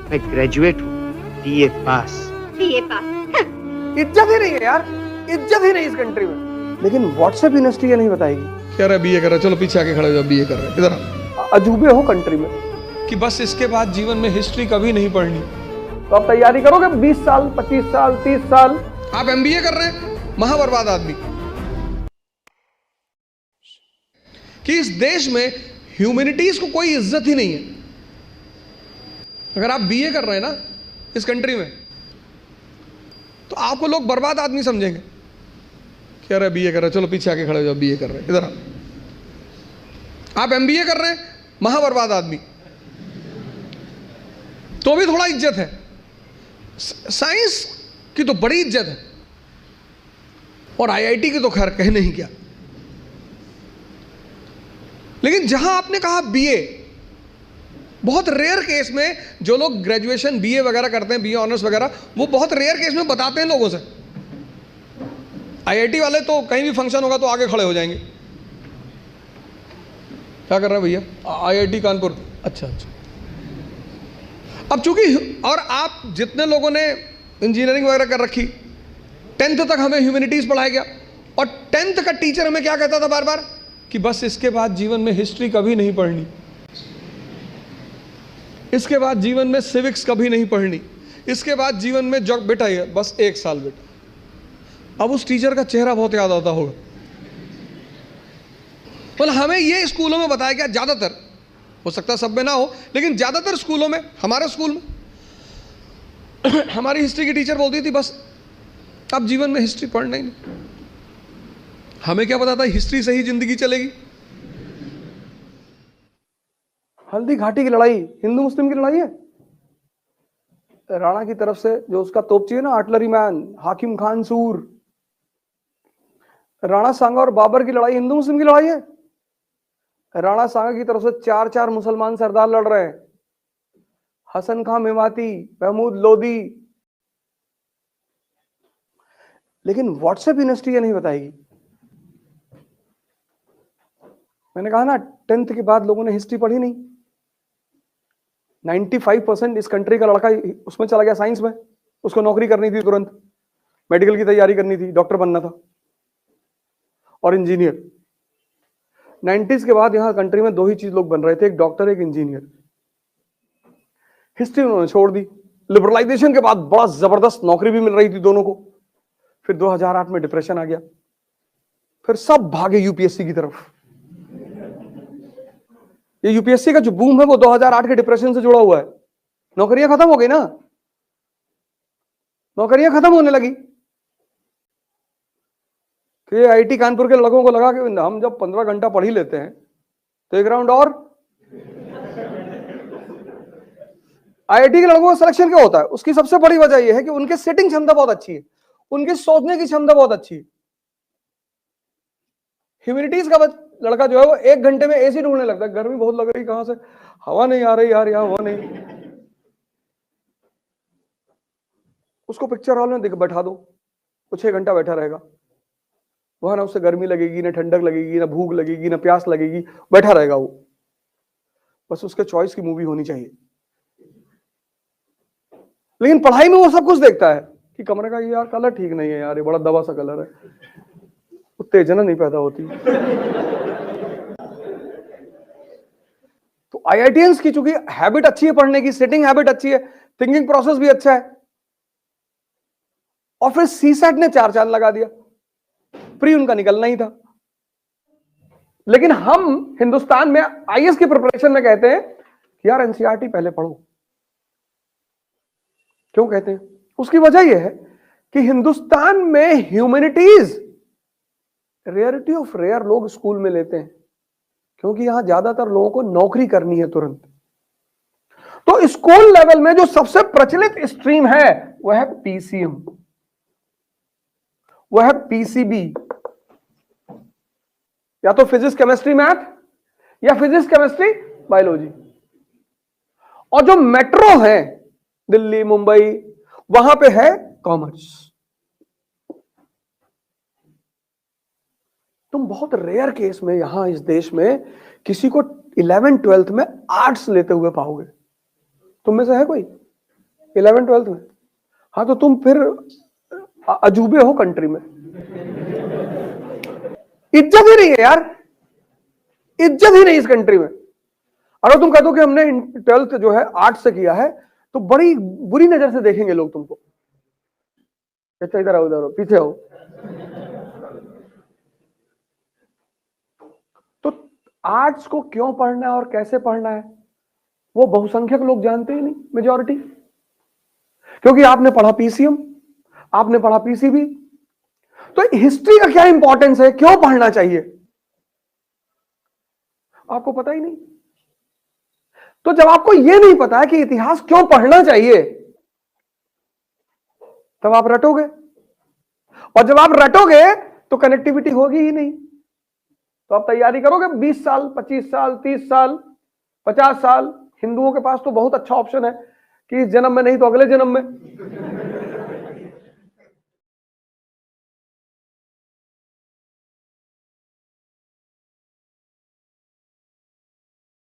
मैं ग्रेजुएट हूँ, बीए पास। बीए पास? इज्जत ही नहीं है यार, इज्जत ही नहीं इस कंट्री में। लेकिन व्हाट्सएप यूनिवर्सिटी ये नहीं बताएगी। कह रहा बीए कर रहा, चलो पीछे आके खड़े हो जाओ, बीए कर रहे इधर आओ। अजूबे हो कंट्री में कि बस इसके बाद जीवन में हिस्ट्री कभी नहीं पढ़नी। तो आप तैयारी करोगे 20 साल, 25 साल, 30 साल। आप एमबीए कर रहे हैं, महाबर्बाद आदमी। कि इस देश में ह्यूमैनिटीज को कोई इज्जत ही नहीं है। अगर आप बीए कर रहे हैं ना इस कंट्री में, तो आपको लोग बर्बाद आदमी समझेंगे। कह रहे बीए कर रहे, चलो पीछे आके खड़े हो जाओ, बीए कर रहे इधर आओ। आप एमबीए कर रहे हैं, महाबर्बाद आदमी, तो भी थोड़ा इज्जत है। साइंस की तो बड़ी इज्जत है, और आईआईटी की तो खैर कहने ही क्या। लेकिन जहां आपने कहा बीए, बहुत रेयर केस में जो लोग ग्रेजुएशन बीए वगैरह करते हैं, बीए ऑनर्स वगैरह, वो बहुत रेयर केस में बताते हैं लोगों से। आईआईटी वाले तो कहीं भी फंक्शन होगा तो आगे खड़े हो जाएंगे। क्या कर रहे हैं भैया? आईआईटी कानपुर। अच्छा अच्छा। अब चूंकि, और आप जितने लोगों ने इंजीनियरिंग वगैरह कर रखी, 10th तक हमें ह्यूमैनिटीज पढ़ाया गया, और 10th का टीचर हमें क्या कहता था बार बार कि बस इसके बाद जीवन में हिस्ट्री कभी नहीं पढ़नी, इसके बाद जीवन में सिविक्स कभी नहीं पढ़नी, इसके बाद जीवन में जो बेटा है बस 1 साल बेटा। अब उस टीचर का चेहरा बहुत याद आता होगा। मतलब हमें ये स्कूलों में बताया गया, ज्यादातर, हो सकता है सब में ना हो, लेकिन ज्यादातर स्कूलों में, हमारे स्कूल में हमारी हिस्ट्री की टीचर बोलती थी बस अब जीवन में हिस्ट्री पढ़ना ही नहीं। हमें क्या पता था हिस्ट्री से ही जिंदगी चलेगी। हल्दी घाटी की लड़ाई हिंदू मुस्लिम की लड़ाई है। राणा की तरफ से जो उसका तोपची है ना, आर्टिलरी मैन हाकिम खान सूर, राणा सांगा और बाबर की लड़ाई हिंदू मुस्लिम की लड़ाई है। राणा सांगा की तरफ से 4-4 मुसलमान सरदार लड़ रहे हैं, हसन खां मेवाती, महमूद लोदी। लेकिन व्हाट्सएप यूनिवर्सिटी ये नहीं बताएगी। मैंने कहा ना 10th के बाद लोगों ने हिस्ट्री पढ़ी नहीं। 95% इस कंट्री का लड़का उसमें चला गया साइंस में। उसको नौकरी करनी थी तुरंत, मेडिकल की तैयारी करनी थी, डॉक्टर बनना था और इंजीनियर। 90s के बाद यहां कंट्री में 2 ही चीज लोग बन रहे थे, एक डॉक्टर एक इंजीनियर। हिस्ट्री उन्होंने छोड़ दी। लिबरलाइजेशन के बाद बड़ा जबरदस्त नौकरी भी मिल रही थी दोनों को। फिर 2008 में डिप्रेशन आ गया, फिर सब भागे यूपीएससी की तरफ। ये यूपीएससी का जो बूम है वो 2008 के डिप्रेशन से जुड़ा हुआ है। नौकरियां खत्म हो गई ना, नौकरियां खत्म होने लगी। कि आईआईटी कानपुर के लड़कों को लगा कि हम जब 15 घंटा पढ़ ही लेते हैं तो एक राउंड और। आईआईटी के लड़कों का सिलेक्शन क्यों होता है? उसकी सबसे बड़ी वजह यह है कि उनके सेटिंग क्षमता बहुत अच्छी है, उनकी सोचने की क्षमता बहुत अच्छी है। ह्यूमैनिटीज का लड़का जो है वो 1 घंटे में एसी ढूंढने लगता है, गर्मी बहुत लग रही, कहां से हवा नहीं आ रही यार, यहां हवा नहीं। उसको पिक्चर हॉल में बैठा दो, वो 6 घंटा बैठा रहेगा वहां। ना उससे गर्मी लगेगी, ना ठंडक लगेगी, ना भूख लगेगी, ना प्यास लगेगी, बैठा रहेगा वो। बस उसके चॉइस की मूवी होनी चाहिए। लेकिन पढ़ाई में वो सब कुछ देखता है कि कमरे का ये यार कलर ठीक नहीं है यार, ये बड़ा दबा सा कलर है, उत्तेजना नहीं पैदा होती। तो आईआईटीएंस की चूंकि हैबिट अच्छी है पढ़ने की, सेटिंग हैबिट अच्छी है, थिंकिंग प्रोसेस भी अच्छा है, और फिर सीसैट ने 4 चांद लगा दिया। प्री उनका निकलना ही था। लेकिन हम हिंदुस्तान में आईएएस की प्रिपरेशन में कहते हैं कि यार एनसीईआरटी पहले पढ़ो। क्यों कहते हैं? उसकी वजह यह है कि हिंदुस्तान में ह्यूमैनिटीज रेयरिटी ऑफ रेयर लोग स्कूल में लेते हैं, क्योंकि यहां ज्यादातर लोगों को नौकरी करनी है तुरंत। तो स्कूल लेवल में जो सबसे प्रचलित स्ट्रीम है वह है पीसीएम, वह है पीसीबी, या तो फिजिक्स केमिस्ट्री मैथ या फिजिक्स केमिस्ट्री बायोलॉजी। और जो मेट्रो है दिल्ली मुंबई, वहां पे है कॉमर्स। तुम बहुत रेयर केस में यहां इस देश में किसी को 11th 12th में आर्ट्स लेते हुए पाओगे। तुम में से है कोई? 11 12 में। हाँ तो तुम फिर अजूबे हो कंट्री में, इज्जत ही नहीं है यार, इज्जत ही नहीं इस कंट्री में। अगर तुम कह दो कि हमने 12th जो है आर्ट से किया है तो बड़ी बुरी नजर से देखेंगे लोग तुमको। अच्छा इधर आओ, इधर आओ, पीछे आओ। तो आर्ट्स को क्यों पढ़ना है और कैसे पढ़ना है वो बहुसंख्यक लोग जानते ही नहीं, मेजॉरिटी। क्योंकि आपने पढ़ा पीसीएम, आपने पढ़ा पीसीबी, तो हिस्ट्री का क्या इंपॉर्टेंस है, क्यों पढ़ना चाहिए, आपको पता ही नहीं। तो जब आपको यह नहीं पता है कि इतिहास क्यों पढ़ना चाहिए, तब आप रटोगे, और जब आप रटोगे तो कनेक्टिविटी होगी ही नहीं। तो आप तैयारी करोगे 20 साल, 25 साल, 30 साल, 50 साल। हिंदुओं के पास तो बहुत अच्छा ऑप्शन है कि इस जन्म में नहीं तो अगले जन्म में।